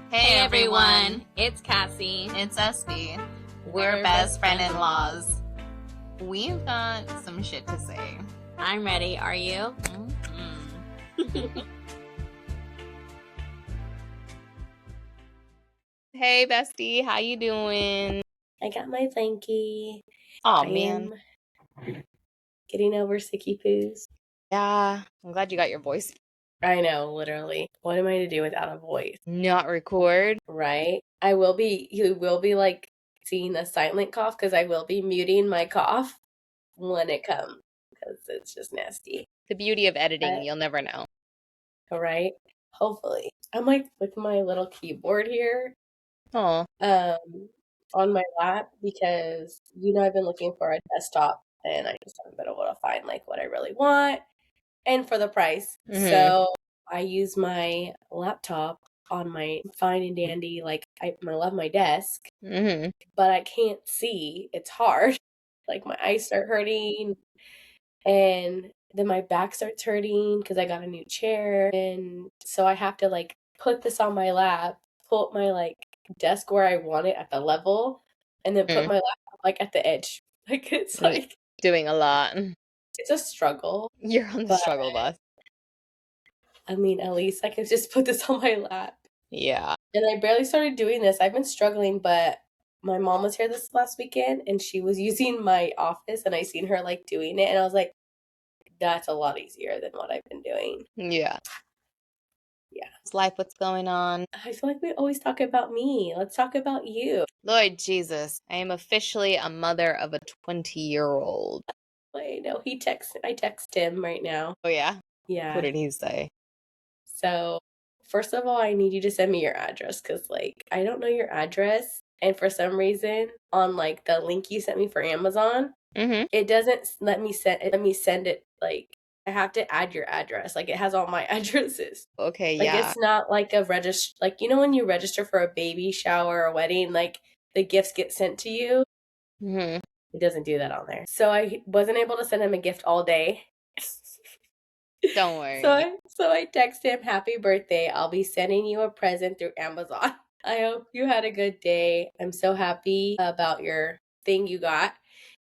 Hey everyone, it's Cassie. It's Esty. We're best friend-in-laws. We've got some shit to say. I'm ready, are you? Hey bestie, how you doing? I got my blankie. Oh I man. am getting over sicky poos. Yeah, I'm glad you got your voice. I know, literally. What am I to do without a voice? Not record. Right? You will be like seeing a silent cough because I will be muting my cough when it comes because it's just nasty. The beauty of editing, you'll never know. All right? Hopefully. I'm like with my little keyboard here. Oh. On my lap because I've been looking for a desktop and I just haven't been able to find like what I really want and for the price. Mhm. So I use my laptop on my fine and dandy, like I love my desk, but I can't see. It's hard. Like my eyes start hurting and then my back starts hurting because I got a new chair. And so I have to like put this on my lap, pull up my like desk where I want it at the level, and then put my laptop like at the edge. Like it's like doing a lot. It's a struggle. You're on the struggle bus. I mean, at least I can just put this on my lap. Yeah. And I barely started doing this. I've been struggling, but my mom was here this last weekend and she was using my office and I seen her like doing it and I was like, that's a lot easier than what I've been doing. Yeah. Yeah. It's life, what's going on? I feel like we always talk about me. Let's talk about you. Lord Jesus, I am officially a mother of a 20-year-old. I know, I text him right now. Oh yeah? Yeah. What did he say? So, first of all, I need you to send me your address because, like, I don't know your address. And for some reason, on, like, the link you sent me for Amazon, it doesn't let me send it, like, I have to add your address. Like, it has all my addresses. Okay, like, yeah. It's not like a like, when you register for a baby shower or a wedding, like, the gifts get sent to you. It doesn't do that on there. So I wasn't able to send him a gift all day. Don't worry. So I text him, happy birthday. I'll be sending you a present through Amazon. I hope you had a good day. I'm so happy about your thing you got.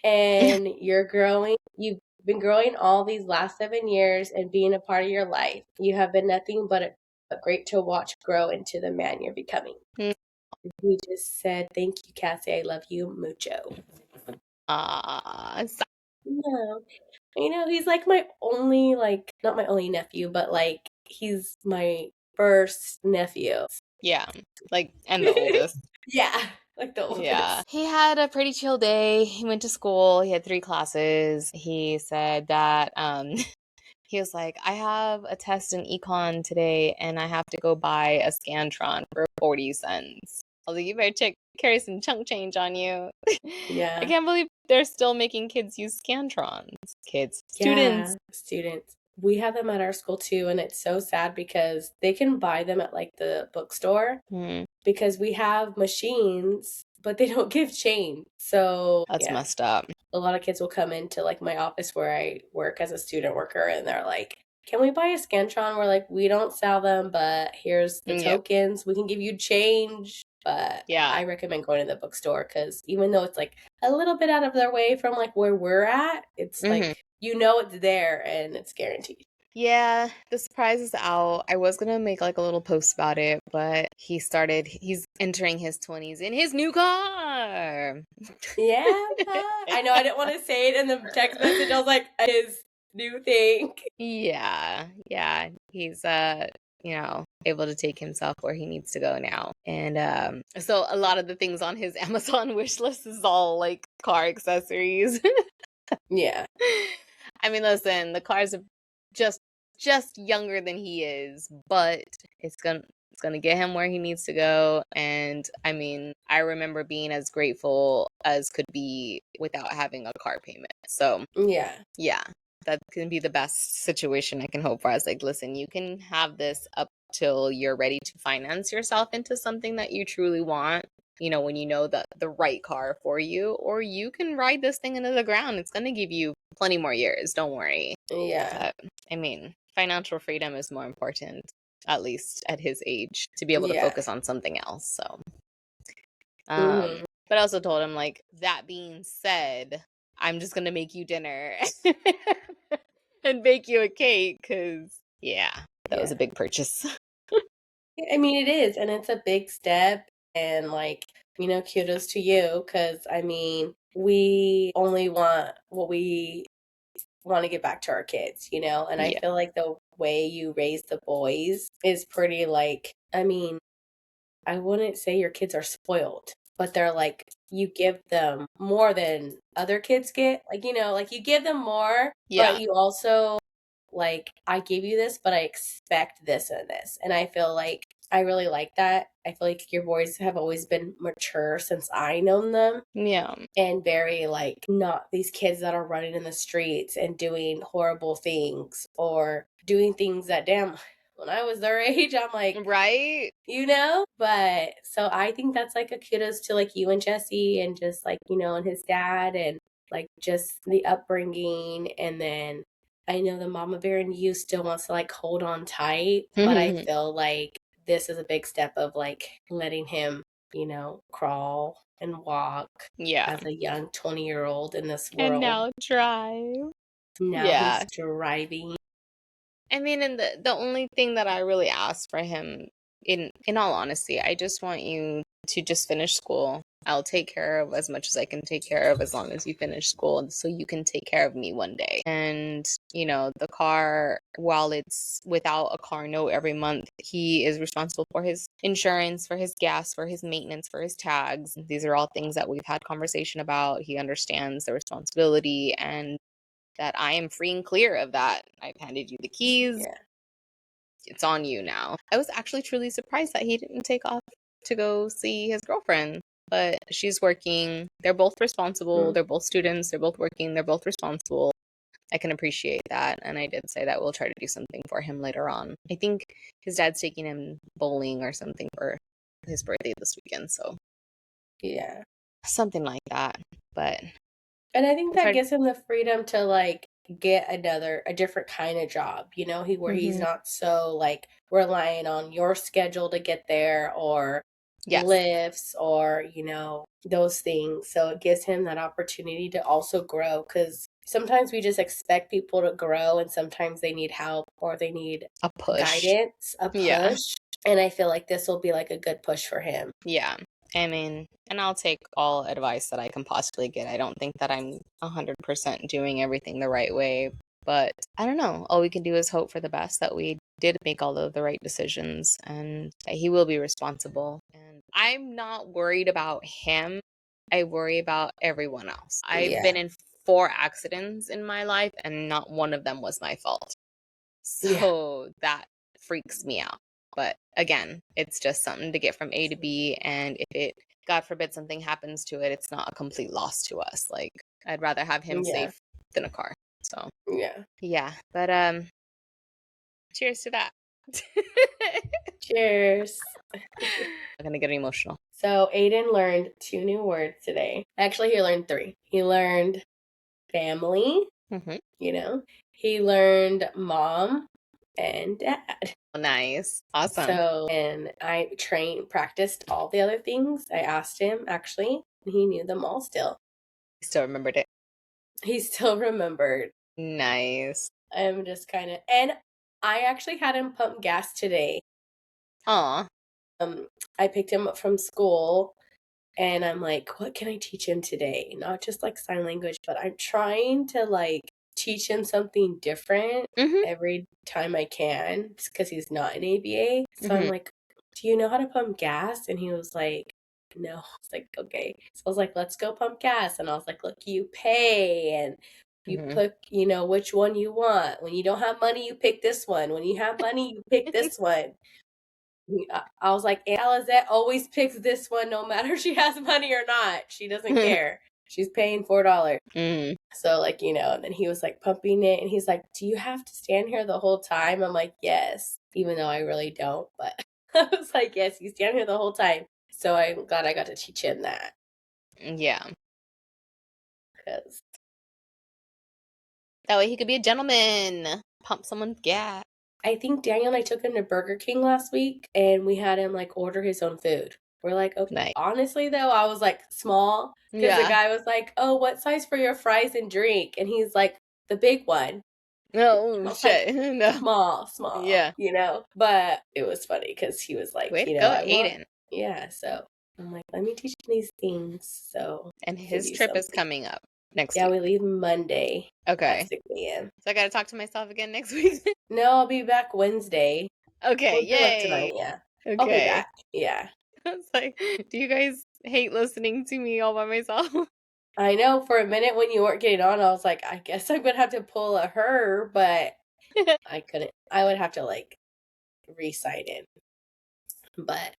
And you're growing. You've been growing all these last 7 years and being a part of your life. You have been nothing but great to watch grow into the man you're becoming. He just said, thank you, Cassie. I love you mucho. No. He's like my only, like, not my only nephew, but like he's my first nephew. Yeah, like, and the oldest. Yeah, like the oldest. Yeah. He had a pretty chill day. He went to school. He had 3 classes. He said that he was like, I have a test in econ today and I have to go buy a Scantron for 40 cents. I was like, you better carry some chunk change on you. Yeah. I can't believe they're still making kids use Scantrons. Students. We have them at our school too, and it's so sad because they can buy them at like the bookstore because we have machines, but they don't give change. So that's messed up. A lot of kids will come into like my office where I work as a student worker, and they're like, can we buy a Scantron? We're like, we don't sell them, but here's the tokens. We can give you change. But yeah, I recommend going to the bookstore because even though it's like a little bit out of their way from like where we're at, it's like, it's there and it's guaranteed. Yeah, the surprise is out. I was going to make like a little post about it, but he's entering his 20s in his new car. Yeah, I know. I didn't want to say it in the text message. I was like, his new thing. Yeah. He's, able to take himself where he needs to go now. And so a lot of the things on his Amazon wish list is all like car accessories. Yeah. I mean, listen, the cars are just younger than he is, but it's gonna get him where he needs to go. And I mean, I remember being as grateful as could be without having a car payment. So yeah, that can be the best situation I can hope for. I was like, listen, you can have this up till you're ready to finance yourself into something that you truly want, when you know the right car for you, or you can ride this thing into the ground. It's going to give you plenty more years. Don't worry. Yeah. I mean, financial freedom is more important at least at his age, to be able to focus on something else. So, but I also told him, like, that being said, I'm just gonna make you dinner and bake you a cake, because that was a big purchase. I mean, it is, and it's a big step, and like, you know, kudos to you, because I mean, we only want what we want to give back to our kids, you know, and I feel like the way you raise the boys is pretty, like, I mean, I wouldn't say your kids are spoiled, but they're like, you give them more than other kids get. Like, you know, like you give them more, but you also, like, I give you this, but I expect this and this. And I feel like I really like that. I feel like your boys have always been mature since I known them. Yeah. And very, like, not these kids that are running in the streets and doing horrible things or doing things that, damn, when I was their age, I'm like, right? You know? But so I think that's like a kudos to like you and Jesse and just like, you know, and his dad and like just the upbringing. And then I know the mama bear in you still wants to like hold on tight, but I feel like this is a big step of like letting him, you know, crawl and walk as a young 20-year-old in this world. And now drive. Now he's driving. I mean, and the only thing that I really ask for him, in all honesty, I just want you to just finish school. I'll take care of as much as I can take care of as long as you finish school, so you can take care of me one day. And, you know, the car, while it's without a car note every month, he is responsible for his insurance, for his gas, for his maintenance, for his tags. These are all things that we've had conversation about. He understands the responsibility, and that I am free and clear of that. I've handed you the keys. It's on you now. I was actually truly surprised that he didn't take off to go see his girlfriend, but she's working. They're both responsible. They're both students. They're both working. They're both responsible. I can appreciate that. And I did say that we'll try to do something for him later on. I think his dad's taking him bowling or something for his birthday this weekend. So something like that. But and I think that gives him the freedom to like get a different kind of job, you know, where he's not so like relying on your schedule to get there or lifts or, you know, those things. So it gives him that opportunity to also grow, because sometimes we just expect people to grow and sometimes they need help or they need a push, guidance, a push. And I feel like this will be like a good push for him. Yeah. I mean, and I'll take all advice that I can possibly get. I don't think that I'm 100% doing everything the right way, but I don't know. All we can do is hope for the best, that we did make all of the right decisions and that he will be responsible. And I'm not worried about him. I worry about everyone else. I've been in 4 accidents in my life and not one of them was my fault. So that freaks me out. But again, it's just something to get from A to B. And if it, God forbid, something happens to it, it's not a complete loss to us. Like, I'd rather have him safe than a car. So, yeah. But, cheers to that. Cheers. I'm going to get emotional. So, Aiden learned 2 new words today. Actually, he learned 3. He learned family, you know, he learned mom and dad. Nice. Awesome. So, and I practiced all the other things. I asked him, actually, and he knew them all still. He still remembered it. He still remembered. Nice. I'm just kind of, and I actually had him pump gas today. Aw. I picked him up from school and I'm like, what can I teach him today? Not just like sign language, but I'm trying to like teach him something different every time I can because he's not an ABA. So I'm like, do you know how to pump gas? And he was like, no. I was like, okay. So I was like, let's go pump gas. And I was like, look, you pay and you pick, you know, which one you want. When you don't have money, you pick this one. When you have money, you pick this one. I was like, Alizette always picks this one no matter if she has money or not. She doesn't care. She's paying $4. So, like, you know, and then he was like pumping it and he's like, do you have to stand here the whole time? I'm like, yes, even though I really don't. But I was like, yes, you stand here the whole time. So I'm glad I got to teach him that. Yeah. Because that way he could be a gentleman. Pump someone's gas. I think Daniel and I took him to Burger King last week, and we had him like order his own food. We're like, okay. Nice. Honestly, though, I was like small because the guy was like, "Oh, what size for your fries and drink?" And he's like, "The big one." Oh shit! Like, No. small. Yeah. You know, but it was funny because he was like, Way to you know, go, I want. Aiden. Yeah, so I'm like, let me teach him these things. So And give his you trip is something. coming up next Yeah, week. we leave Monday Okay. at 6 a.m. So I gotta talk to myself again next week. No, I'll be back Wednesday. Okay, We'll do it yay. tonight, yeah. Okay. I'll be back. Yeah. I was like, do you guys hate listening to me all by myself? I know for a minute when you weren't getting on, I was like, I guess I'm gonna have to pull a her, but I couldn't. I would have to like re-sign in. But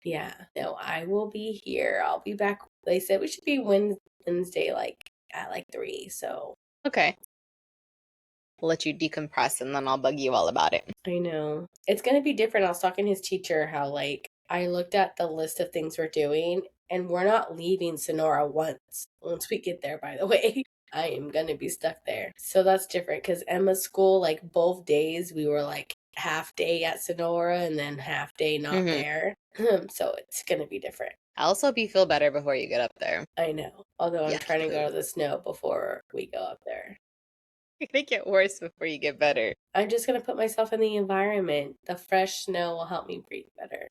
yeah, no, I will be here. I'll be back. They said we should be Wednesday like at like 3, so. Okay. I'll let you decompress and then I'll bug you all about it. I know. It's gonna be different. I was talking to his teacher how like I looked at the list of things we're doing and we're not leaving Sonora once we get there, by the way. I am gonna be stuck there. So that's different because Emma's school, like both days we were like half day at Sonora and then half day not there. So it's gonna be different. I'll also be feel better before you get up there. I know. Although I'm Yeah. trying to go to the snow before we go up there. You're gonna get worse before you get better. I'm just gonna put myself in the environment. The fresh snow will help me breathe better.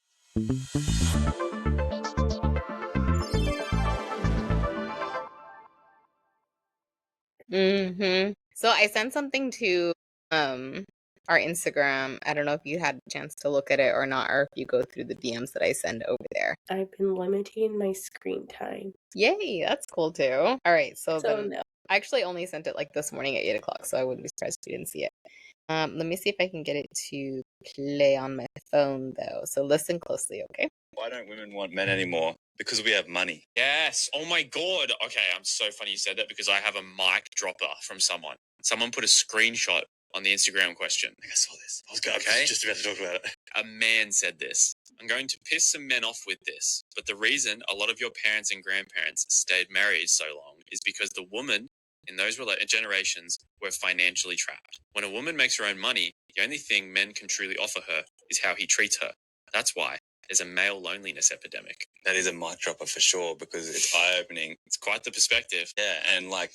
So I sent something to our Instagram. I don't know if you had a chance to look at it or not, or if you go through the DMs that I send over there. I've been limiting my screen time. Yay, that's cool too. All right, so then no. I actually only sent it like this morning at 8 o'clock, so I wouldn't be surprised if you didn't see it. Let me see if I can get it to play on my phone though. So listen closely, okay? Why don't women want men anymore? Because we have money. Yes. Oh my God. Okay, I'm so funny you said that because I have a mic dropper from someone. Someone put a screenshot on the Instagram question. I think I saw this. I was just about to talk about it. A man said this. I'm going to piss some men off with this, but the reason a lot of your parents and grandparents stayed married so long is because the woman in those generations were financially trapped. When a woman makes her own money, the only thing men can truly offer her is how he treats her. That's why there's a male loneliness epidemic. That is a mic dropper for sure because it's eye-opening. It's quite the perspective. Yeah, and like,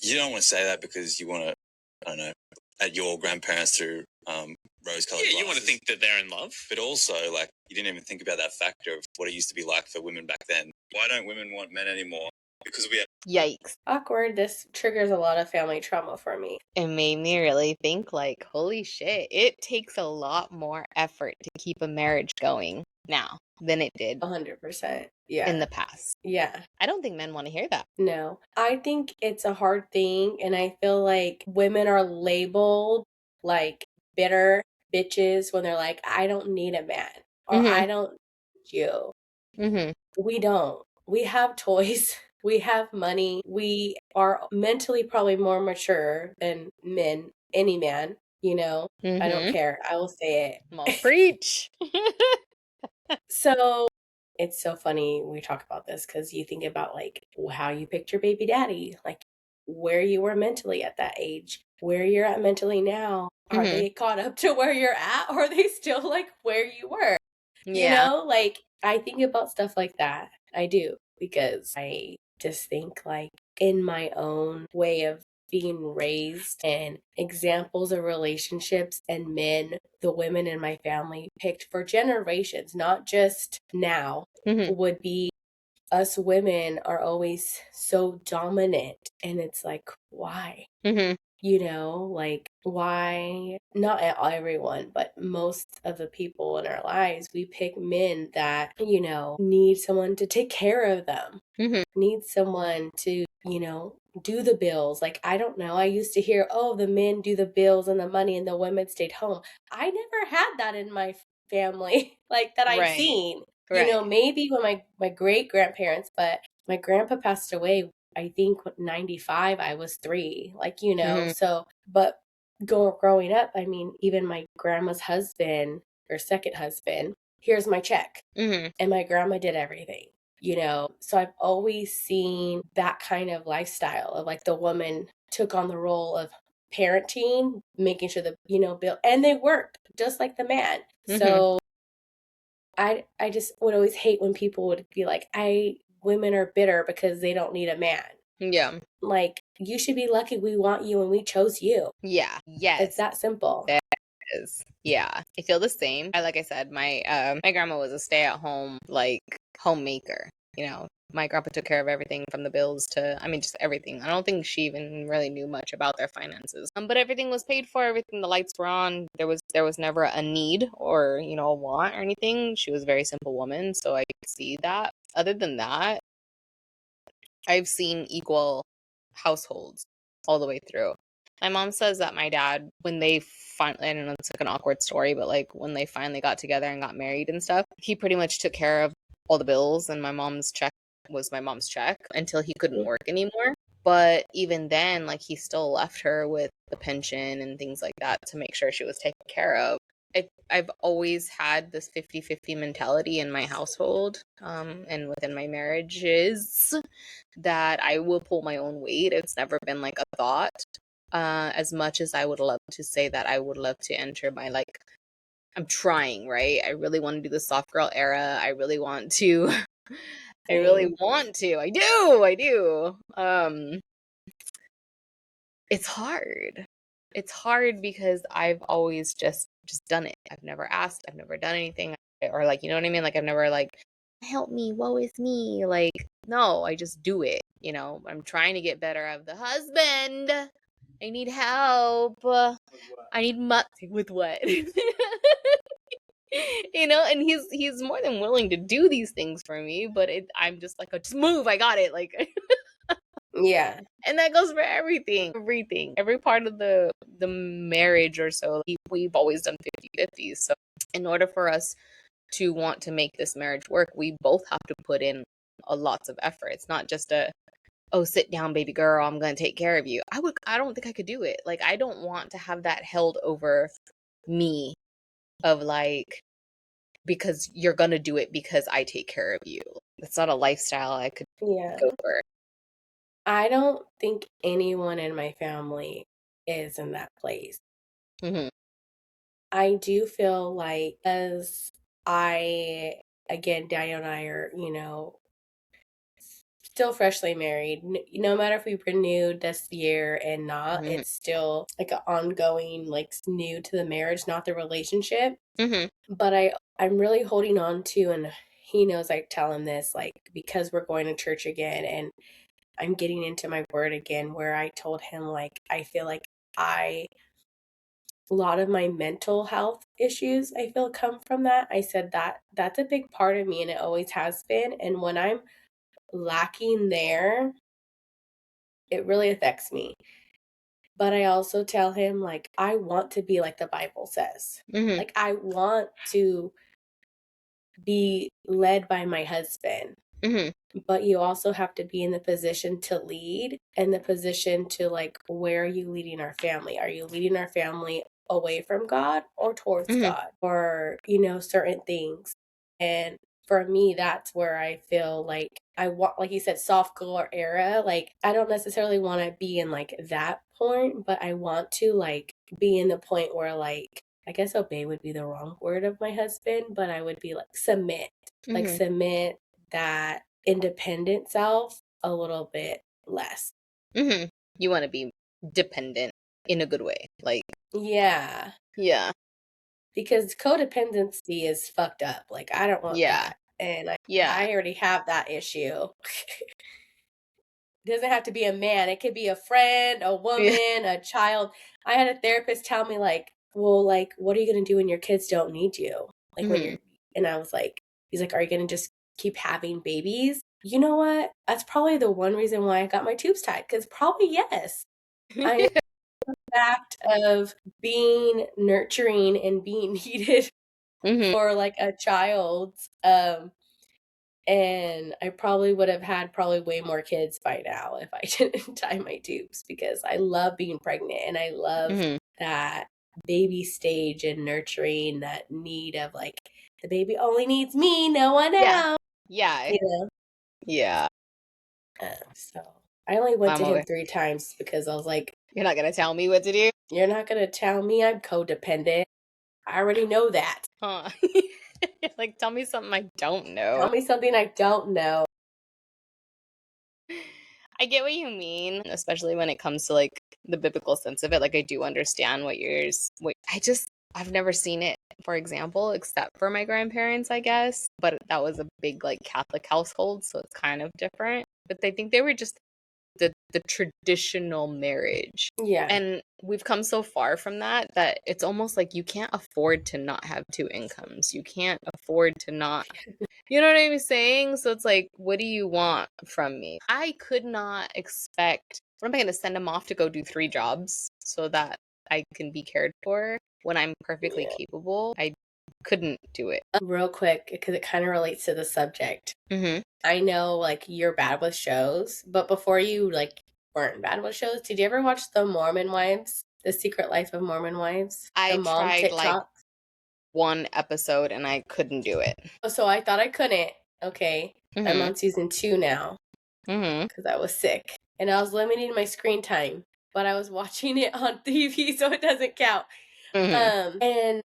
you don't want to say that because you want to, I don't know, at your grandparents through rose-colored glasses. You want to think that they're in love. But also, like, you didn't even think about that factor of what it used to be like for women back then. Why don't women want men anymore? Because we have... Yikes. Awkward. This triggers a lot of family trauma for me. It made me really think like, holy shit, it takes a lot more effort to keep a marriage going now than it did 100%. Yeah. in the past. Yeah. I don't think men want to hear that. No. I think it's a hard thing, and I feel like women are labeled like bitter bitches when they're like, I don't need a man, or I don't need you. We don't. We have toys. We have money. We are mentally probably more mature than men, any man, you know? I don't care. I will say it. Well, preach. So it's so funny we talk about this because you think about like how you picked your baby daddy, like where you were mentally at that age, where you're at mentally now. Are they caught up to where you're at, or are they still like where you were? You know, like I think about stuff like that. I do, because I just think like in my own way of being raised and examples of relationships and men the women in my family picked for generations, not just now, would be us women are always so dominant. And it's like, why? You know, like why? Not everyone, but most of the people in our lives, we pick men that, you know, need someone to take care of them, need someone to, you know, do the bills. Like, I don't know. I used to hear, oh, the men do the bills and the money and the women stayed home. I never had that in my family, like that I've seen. You know, maybe when my great grandparents, but my grandpa passed away, I think 95, I was 3, like, you know, so, but growing up, I mean, even my grandma's husband, her second husband, here's my check. And my grandma did everything, you know, so I've always seen that kind of lifestyle of like the woman took on the role of parenting, making sure that, Bill, and they work just like the man. So I just would always hate when people would be like, women are bitter because they don't need a man. Yeah. Like, you should be lucky we want you and we chose you. Yeah. Yes. It's that simple. That is. Yeah. I feel the same. Like I said, my grandma was a stay-at-home, like, homemaker. My grandpa took care of everything from the bills to, just everything. I don't think she even really knew much about their finances. But everything was paid for, everything, the lights were on. There was never a need or, a want or anything. She was a very simple woman, so I could see that. Other than that, I've seen equal households all the way through. My mom says that my dad, when they finally, I don't know, it's like an awkward story, but like when they finally got together and got married and stuff, he pretty much took care of all the bills, and my mom's check was my mom's check until he couldn't work anymore. But even then, like, he still left her with the pension and things like that to make sure she was taken care of. I've always had this 50-50 mentality in my household, and within my marriages, that I will pull my own weight. It's never been like a thought. As much as I would love to say that I would love to enter my, like, I'm trying, right? I really want to do the soft girl era. I really want to. I really want to. I do. It's hard. It's hard because I've always just done it. I've never asked. I've never done anything. Or, like, you know what I mean? Like, I've never, like, help me, woe is me. Like, no, I just do it. I'm trying to get better. Of the husband. I need help. I need with what? And he's more than willing to do these things for me, but I'm just like, just move, I got it, like. Yeah. And that goes for everything, every part of the marriage or so. We've always done 50-50. So in order for us to want to make this marriage work, we both have to put in a lots of effort. It's not just sit down, baby girl, I'm gonna take care of you. I don't think I could do it. Like, I don't want to have that held over me, of like, because you're gonna do it because I take care of you. It's not a lifestyle I could go for. I don't think anyone in my family is in that place. Mm-hmm. I do feel like, as again, Daniel and I are, still freshly married. No matter if we renewed this year and not, it's still like an ongoing, like, new to the marriage, not the relationship. But I'm really holding on to, and he knows I tell him this, like, because we're going to church again and I'm getting into my word again, where I told him, like, I feel like a lot of my mental health issues, I feel, come from that. I said that's a big part of me, and it always has been. And when I'm lacking there, it really affects me. But I also tell him, like, I want to be like the Bible says. Like, I want to be led by my husband. But you also have to be in the position to lead, and the position to, like, where are you leading our family? Are you leading our family away from God or towards God, or, certain things? And for me, that's where I feel like I want, like you said, soft girl era. Like, I don't necessarily want to be in, like, that point, but I want to, like, be in the point where, like, I guess obey would be the wrong word of my husband, but I would be like, submit. Like, submit that independent self a little bit less. You want to be dependent in a good way, like. Yeah. Because codependency is fucked up. Like, I don't want that. And I already have that issue. It doesn't have to be a man. It could be a friend, a woman, a child. I had a therapist tell me, like, well, like, what are you going to do when your kids don't need you? Like, when you're, and I was like, he's like, are you going to just keep having babies? You know what? That's probably the one reason why I got my tubes tied. Because probably, yes. I the fact of being nurturing and being needed for, like, a child. And I probably would have had way more kids by now if I didn't tie my tubes, because I love being pregnant and I love that baby stage and nurturing, that need of, like, the baby only needs me, no one else. Yeah. So I only went to him 3 times because I was like, You're not gonna tell me what to do? You're not gonna tell me I'm codependent. I already know that. Huh. Like, tell me something I don't know. Tell me something I don't know. I get what you mean, especially when it comes to like the biblical sense of it. Like, I do understand I've never seen it, for example, except for my grandparents, I guess. But that was a big like Catholic household, so it's kind of different. But I think they were just the traditional marriage. Yeah. And we've come so far from that it's almost like you can't afford to not have two incomes. You can't afford to not, you know what I'm saying? So it's like, what do you want from me? I could not expect, what am I going to send him off to go do 3 jobs so that I can be cared for when I'm perfectly capable? I couldn't do it. Real quick, because it kind of relates to the subject. Mm-hmm. I know, like, you're bad with shows, but before you, like, weren't bad with shows, did you ever watch The Mormon Wives? The Secret Life of Mormon Wives? I the mom tried TikTok? like 1 episode and I couldn't do it. So I thought I couldn't. Okay. I'm Mm-hmm. on season 2 now Mm-hmm. because I was sick. And I was limiting my screen time, but I was watching it on TV, so it doesn't count. Mm-hmm. And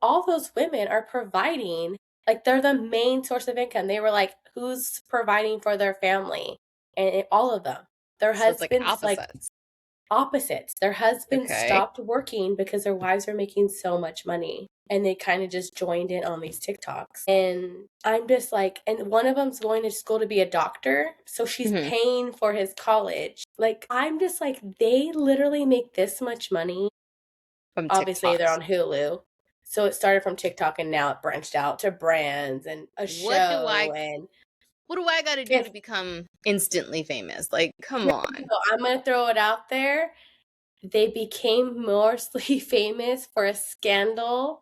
all those women are providing, like, they're the main source of income. They were like, who's providing for their family? And all of them. Their So it's like husbands, opposites. opposites. Their husbands Okay. stopped working because their wives are making so much money. And they kind of just joined in on these TikToks. And I'm just like, and one of them's going to school to be a doctor. So she's Mhm. paying for his college. Like, I'm just like, they literally make this much money. From Obviously, they're TikToks. on Hulu. So it started from TikTok and now it branched out to brands and a show. What do I got to do to become instantly famous? Like, come on. So I'm going to throw it out there. They became mostly famous for a scandal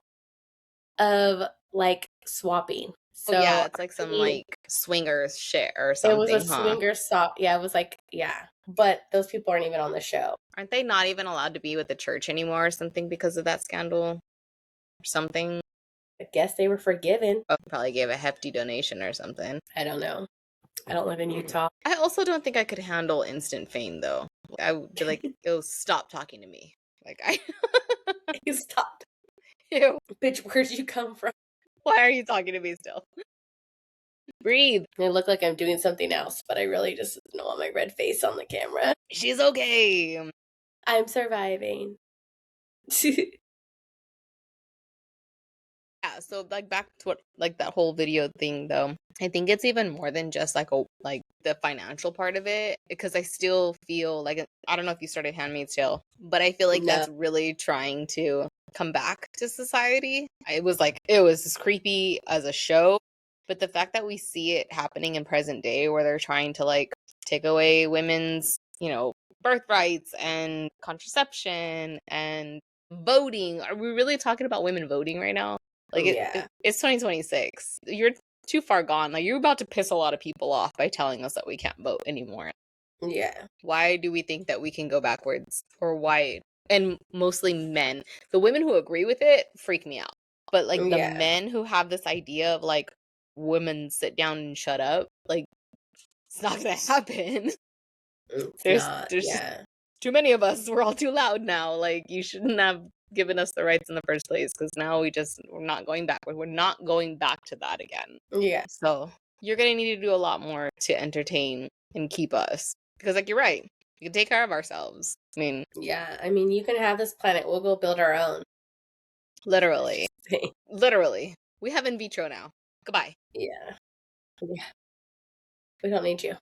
of, like, swapping. So yeah, it's like some like swingers shit or something. It was a swinger swap. Yeah, it was like, yeah. But those people aren't even on the show. Aren't they not even allowed to be with the church anymore or something because of that scandal? Or something? I guess they were forgiven. Oh, probably gave a hefty donation or something. I don't know. I don't live in Utah. I also don't think I could handle instant fame though. I would be like, "Yo, stop talking to me." Like You stopped. Ew. Bitch, where'd you come from? Why are you talking to me still? Breathe. I look like I'm doing something else, but I really just don't want my red face on the camera. She's okay. I'm surviving. Yeah, so like back to what like that whole video thing though. I think it's even more than just like the financial part of it because I still feel like I don't know if you started Handmaid's Tale, but I feel like that's really trying to come back to society. It was as creepy as a show, but the fact that we see it happening in present day where they're trying to like take away women's, birthrights and contraception and voting. Are we really talking about women voting right now? Like, it's 2026. You're too far gone. Like, you're about to piss a lot of people off by telling us that we can't vote anymore. Yeah. Why do we think that we can go backwards? Or why? And mostly men. The women who agree with it freak me out. But, like, the men who have this idea of, like, women sit down and shut up, like, it's not going to happen. There's too many of us. We're all too loud now. Like, you shouldn't have given us the rights in the first place because now we're not going backward. We're not going back to that again. Yeah. So you're going to need to do a lot more to entertain and keep us because, like, you're right. We can take care of ourselves. I mean, you can have this planet. We'll go build our own. Literally. We have in vitro now. Goodbye. Yeah. We don't need you.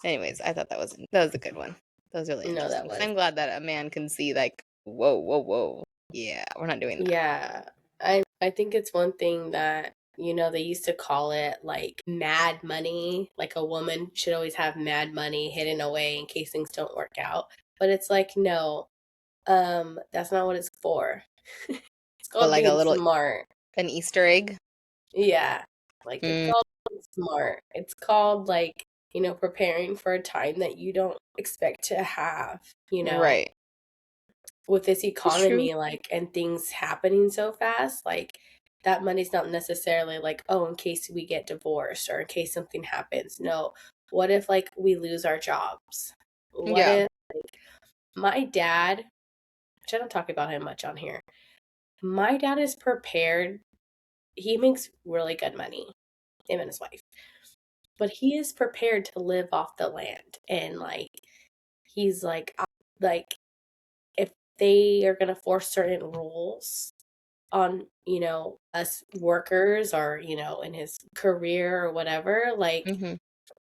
Anyways, I thought that was a good one. That was really interesting. That was. I'm glad that a man can see like, whoa. Yeah, we're not doing that. Yeah. I think it's one thing that, they used to call it like mad money. Like a woman should always have mad money hidden away in case things don't work out. But it's like, no, that's not what it's for. It's called like being a little smart. An Easter egg. Yeah. Like it's called being smart. It's called like, preparing for a time that you don't expect to have, Right. With this economy, like, and things happening so fast, like, that money's not necessarily like, oh, in case we get divorced or in case something happens. No. What if, like, we lose our jobs? What if Like, my dad, which I don't talk about him much on here, my dad is prepared. He makes really good money, him and his wife. But he is prepared to live off the land. And, like, he's like, if they are going to force certain rules on, us workers or, in his career or whatever, like,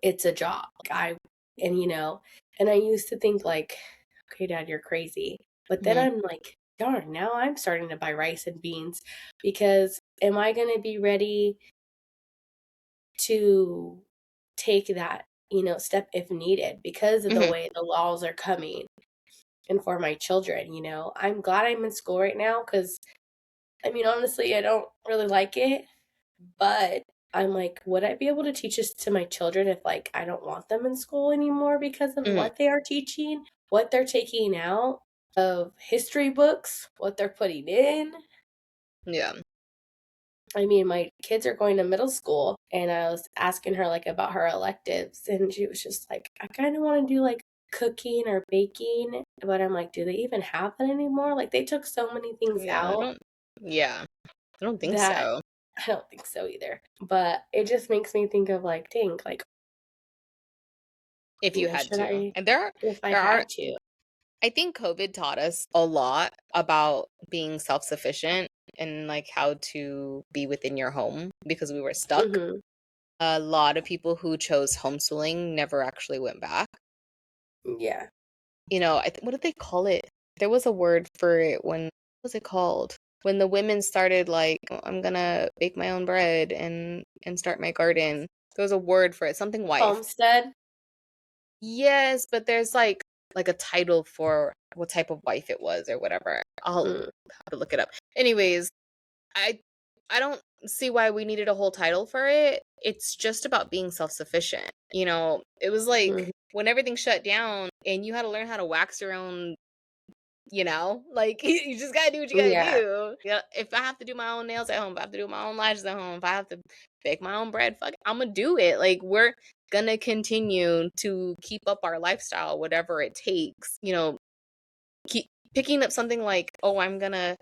it's a job. And I used to think, like, okay, Dad, you're crazy. But then I'm like, darn, now I'm starting to buy rice and beans because am I going to be ready to take that, step if needed because of the way the laws are coming and for my children, I'm glad I'm in school right now because, I mean, honestly, I don't really like it, but I'm like, would I be able to teach this to my children if, like, I don't want them in school anymore because of what they are teaching, what they're taking out of history books, what they're putting in? Yeah. I mean, my kids are going to middle school, and I was asking her, like, about her electives, and she was just like, I kind of want to do, like, cooking or baking, but I'm like, do they even have that anymore? Like, they took so many things out I don't think that so. I don't think so either. But it just makes me think of, like, dang, like, If you had should to. I, And there if I are had to? I think COVID taught us a lot about being self-sufficient and like how to be within your home because we were stuck. Mm-hmm. A lot of people who chose homeschooling never actually went back. Yeah. What did they call it? There was a word for it what was it called? When the women started like, "Oh, I'm gonna bake my own bread and start my garden." There was a word for it, something wife. Homestead? Yes, but there's like a title for what type of wife it was or whatever. I'll have to look it up. Anyways, I don't see why we needed a whole title for it. It's just about being self-sufficient. It was like when everything shut down and you had to learn how to wax your own, like you just gotta do what you gotta do. Yeah, if I have to do my own nails at home, if I have to do my own lashes at home, if I have to bake my own bread, fuck, I'm gonna do it. Like we're gonna continue to keep up our lifestyle, whatever it takes. Keep picking up something like, oh, I'm gonna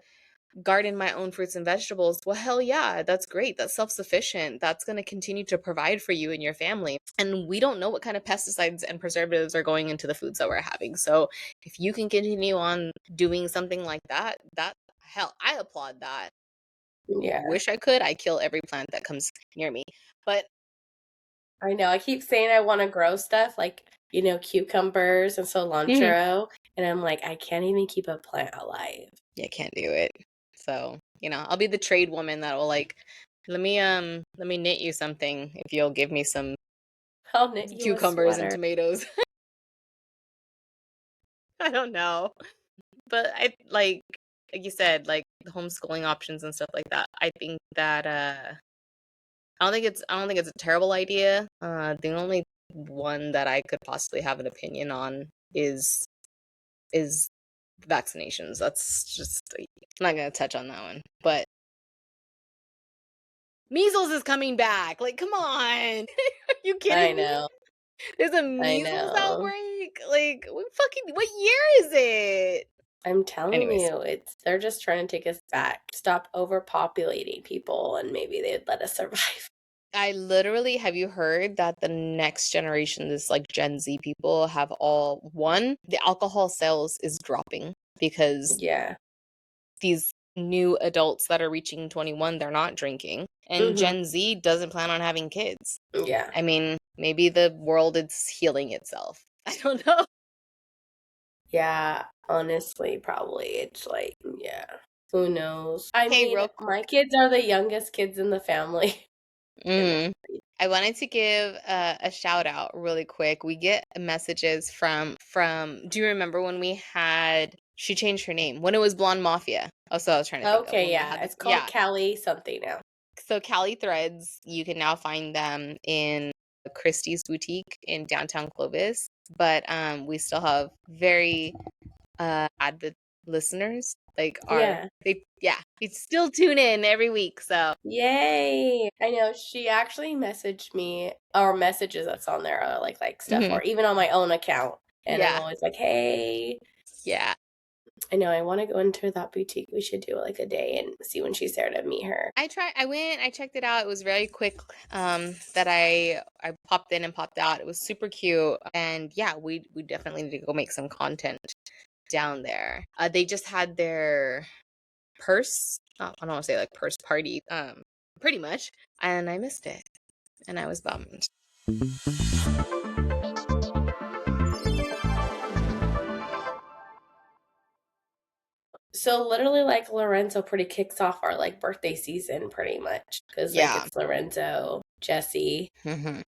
garden my own fruits and vegetables. Well, hell yeah, that's great. That's self-sufficient. That's going to continue to provide for you and your family. And we don't know what kind of pesticides and preservatives are going into the foods that we're having. So if you can continue on doing something like that, hell, I applaud that. Yeah. Wish I could. I kill every plant that comes near me. But I know. I keep saying I want to grow stuff like, cucumbers and cilantro. And I'm like, I can't even keep a plant alive. Yeah, can't do it. So, I'll be the trade woman that will like, let me knit you something if you'll give me some I'll knit you cucumbers a and tomatoes. I don't know. But I like you said, like the homeschooling options and stuff like that. I think that I don't think it's a terrible idea. The only one that I could possibly have an opinion on is vaccinations. That's just I'm not gonna touch on that one. But measles is coming back. Like, come on. Are you kidding me? I know. There's a I measles know. outbreak? Like, what year is it? I'm telling Anyways. you, they're just trying to take us back. Stop overpopulating people and maybe they'd let us survive. I literally, have you heard that the next generation, this like Gen Z people have the alcohol sales is dropping because Yeah. these new adults that are reaching 21, they're not drinking. And Gen Z doesn't plan on having kids. Yeah. I mean, maybe the world is healing itself. I don't know. Yeah, honestly, probably. It's like, yeah. Who knows? I Hey, mean, real my kids are the youngest kids in the family. I wanted to give a shout out really quick. We get messages from do you remember when she changed her name when it was Blonde Mafia? Oh, so I was trying to think of Okay, when we yeah. had It's called Callie something now. So Cali Threads, you can now find them in Christie's boutique in downtown Clovis, but we still have very avid listeners. Like they still tune in every week. So yay! I know she actually messaged me, or messages that's on there, like stuff, or even on my own account. And I'm always like, hey. Yeah. I know, I want to go into that boutique. We should do like a day and see when she's there to meet her. I went, I checked it out. It was very quick that I popped in and popped out. It was super cute. And yeah, we definitely need to go make some content down there. They just had their purse, I don't want to say like purse party, pretty much. And I missed it. And I was bummed. So literally, like, Lorenzo pretty kicks off our like birthday season pretty much, because like it's Lorenzo, Jesse,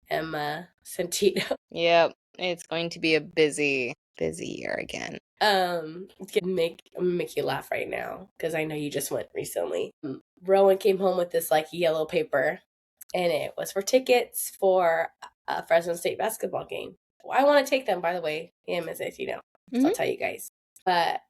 Emma, Santino. Yep, it's going to be a busy year again. Make you laugh right now because I know you just went recently. Rowan came home with this like yellow paper, and it was for tickets for a Fresno State basketball game. Well, I want to take them, by the way. Him as if you know, so I'll tell you guys. But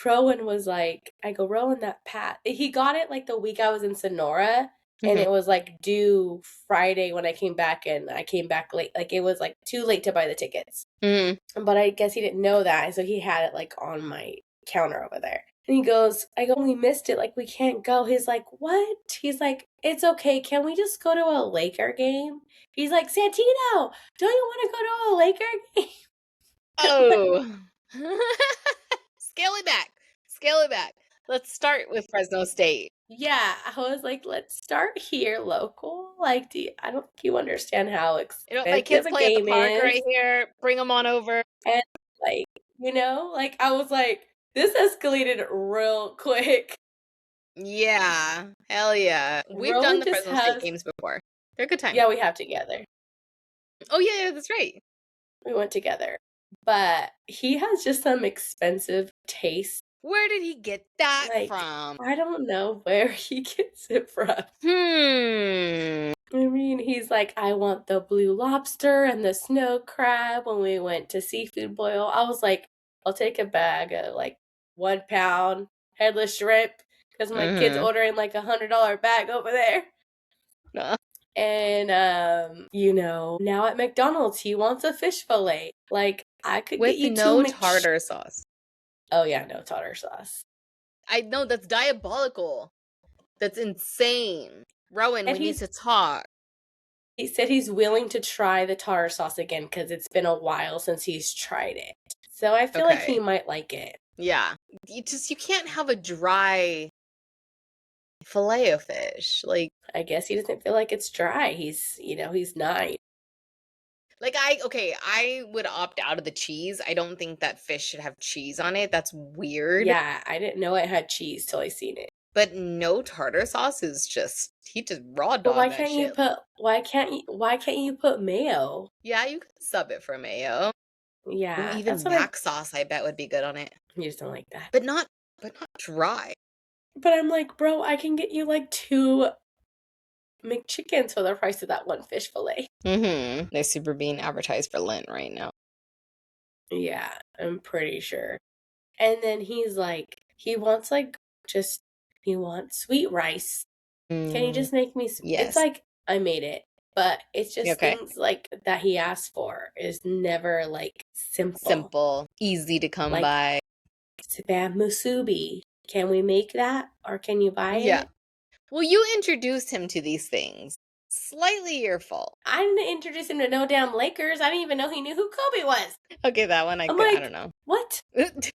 Rowan was like, I go, Rowan, that Pat. He got it like the week I was in Sonora, and it was like due Friday when I came back, and I came back late. Like it was like too late to buy the tickets. But I guess he didn't know that, so he had it like on my counter over there. And he goes, I go, we missed it. Like we can't go. He's like, what? He's like, it's okay. Can we just go to a Laker game? He's like, Santino, don't you want to go to a Laker game? Oh. Scale it back. Let's start with Fresno State. Yeah, I was like, let's start here, local. Like, I don't think you understand how expensive my kids play at the park is. right here. Bring them on over. And like, you know, like I was like, this escalated real quick. Yeah, hell yeah. We've done the Fresno State games before. They're a good time. Yeah, we have together. Oh yeah, that's right. We went together. But he has just some expensive taste. Where did he get that from? I don't know where he gets it from. I mean, he's like, I want the blue lobster and the snow crab when we went to Seafood Boil. I was like, I'll take a bag of like 1 pound headless shrimp because my kid's ordering like $100 bag over there. And, you know, now at McDonald's, he wants a fish fillet. Like, I could with get you no tartar sauce. Oh, yeah, no tartar sauce. I know, that's diabolical. That's insane. Rowan, we need to talk. He said he's willing to try the tartar sauce again because it's been a while since he's tried it. So I feel like he might like it. Yeah. You can't have a dry fillet of fish. Like, I guess he doesn't feel like it's dry. He's 9. Like, I would opt out of the cheese. I don't think that fish should have cheese on it. That's weird. Yeah, I didn't know it had cheese till I seen it. But no tartar sauce is just, he just raw dog why that can't shit. why can't you put mayo? Yeah, you could sub it for mayo. Yeah. Ooh, even mac sauce I bet would be good on it. You just don't like that. But not dry. But I'm like, bro, I can get you like 2 McChickens for the price of that 1 fish fillet. They're super being advertised for Lent right now. Yeah, I'm pretty sure. And then he's like, he wants sweet rice. Can you just make me Yes. It's like, I made it. But it's just things like that he asked for is never like simple. Easy to come by. Spam musubi. Can we make that? Or can you buy it? Well, you introduced him to these things. Slightly your fault. I didn't introduce him to no damn Lakers. I didn't even know he knew who Kobe was. Okay, that one I don't know. What?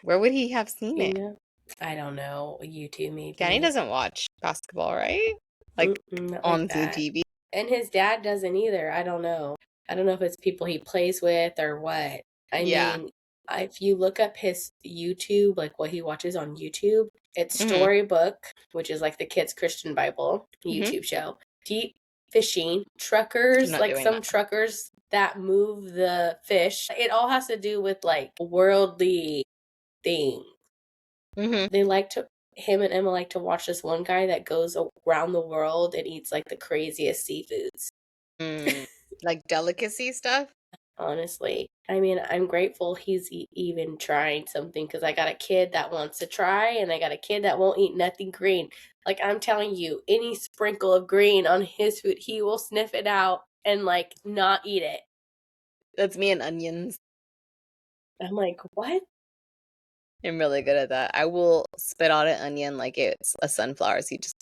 Where would he have seen it? I don't know. YouTube maybe. Danny doesn't watch basketball, right? Like on the TV. And his dad doesn't either. I don't know. I don't know if it's people he plays with or what. I mean, if you look up his YouTube, like what he watches on YouTube, it's Storybook, which is like the kids' Christian Bible YouTube show. Deep fishing, truckers, like some truckers that move the fish. It all has to do with like worldly things. Him and Emma like to watch this one guy that goes around the world and eats like the craziest seafoods. Like delicacy stuff? Honestly. I mean, I'm grateful he's even trying something because I got a kid that wants to try and I got a kid that won't eat nothing green. Like, I'm telling you, any sprinkle of green on his food, he will sniff it out and like not eat it. That's me and onions. I'm like, what? I'm really good at that. I will spit out an onion like it's a sunflower. So you just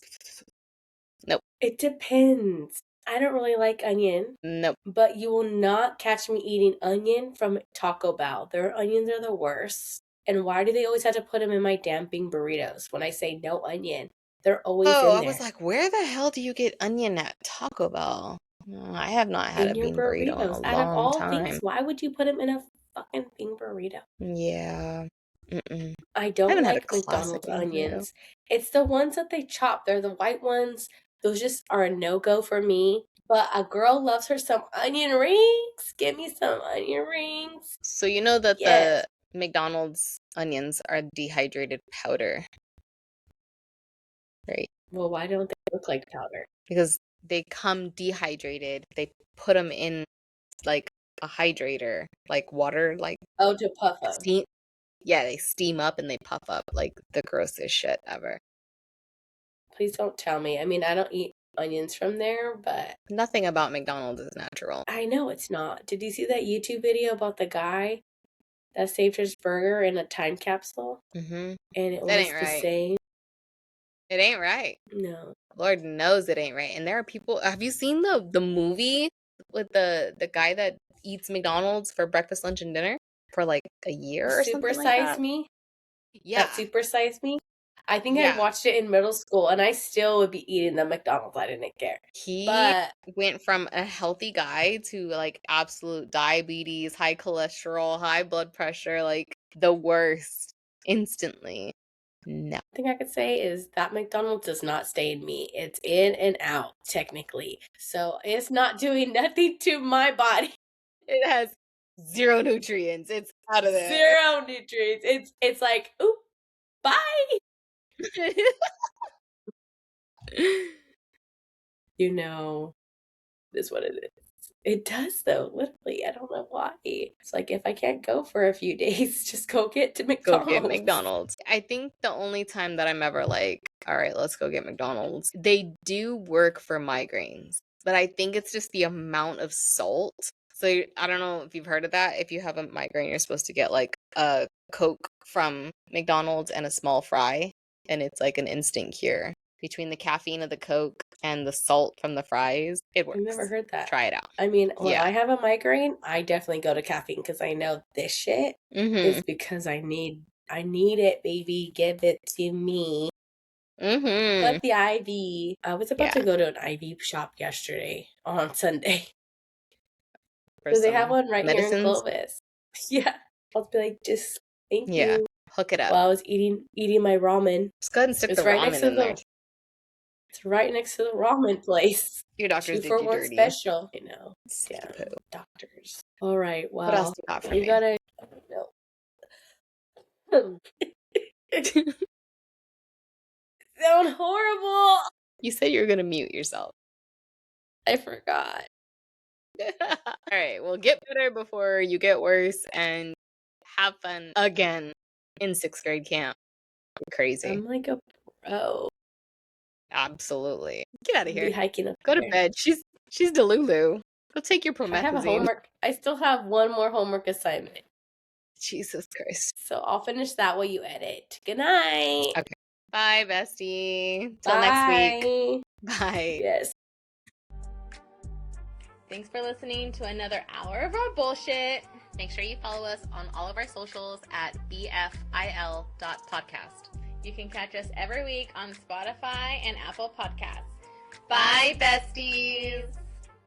nope. It depends. I don't really like onion. Nope. But you will not catch me eating onion from Taco Bell. Their onions are the worst. And why do they always have to put them in my damn bean burritos when I say no onion? They're always in there. I was like, where the hell do you get onion at Taco Bell? I have not had in a your bean burrito burritos. in a Out of long all time. things, why would you put them in a fucking bean burrito? Yeah. I don't haven't had a like classic McDonald's bean burrito. onions. It's the ones that they chop. They're the white ones. Those just are a no-go for me. But a girl loves her some onion rings. Give me some onion rings. So you know that Yes. the McDonald's onions are dehydrated powder, right? Well, why don't they look like powder? Because they come dehydrated. They put them in like a hydrator, like water, like Oh, to puff up. steam. Yeah, they steam up and they puff up like the grossest shit ever. Please don't tell me. I mean, I don't eat onions from there, but Nothing about McDonald's is natural. I know it's not. Did you see that YouTube video about the guy that saved his burger in a time capsule? Mm-hmm. And it That was ain't the right. same? It ain't right. No. Lord knows it ain't right. And there are people. Have you seen the movie with the guy that eats McDonald's for breakfast, lunch, and dinner for like a year or Super something like Size that? Me? Yeah. That Super Size Me? I think Yeah. I watched it in middle school and I still would be eating the McDonald's. I didn't care. He But went from a healthy guy to like absolute diabetes, high cholesterol, high blood pressure, like the worst instantly. No. thing I could say is that McDonald's does not stay in me. It's in and out, technically. So it's not doing nothing to my body. It has zero nutrients. It's out of there. Zero nutrients. It's like, oop, bye. You know, this is what it is. It does though, literally. I don't know why. It's like if I can't go for a few days, just go get to Go McDonald's. get McDonald's. I think the only time that I'm ever like, all right, let's go get McDonald's. They do work for migraines, but I think it's just the amount of salt. So I don't know if you've heard of that. If you have a migraine, you're supposed to get like a Coke from McDonald's and a small fry, and it's like an instant cure. Between the caffeine of the Coke and the salt from the fries, it works. I've never heard that. Try it out. I mean, when Yeah. I have a migraine, I definitely go to caffeine because I know this shit is because I need it, baby. Give it to me. But the IV, I was about to go to an IV shop yesterday on Sunday. Because they have one right here in Clovis. Yeah. I'll be like, just thank you. Hook it up. While I was eating my ramen. Just go ahead and stick the ramen in there. It's right next to the ramen place. Your doctors did 2 for you 1 dirty. special. You know. Damn Doctors. All right. Well, what else do you got for me? Gotta. No. Sound horrible. You said you were gonna mute yourself. I forgot. All right. Well, get better before you get worse, and have fun again in 6th grade camp. You're crazy. I'm like a pro. Absolutely. Get out of here. Be hiking up Go to there. bed. She's Delulu. Go take your promethazine. I have a homework. I still have one more homework assignment. Jesus Christ. So I'll finish that while you edit. Good night. Okay. Bye, bestie. Till next week. Bye. Yes. Thanks for listening to another hour of our bullshit. Make sure you follow us on all of our socials at bfil.podcast. You can catch us every week on Spotify and Apple Podcasts. Bye, besties.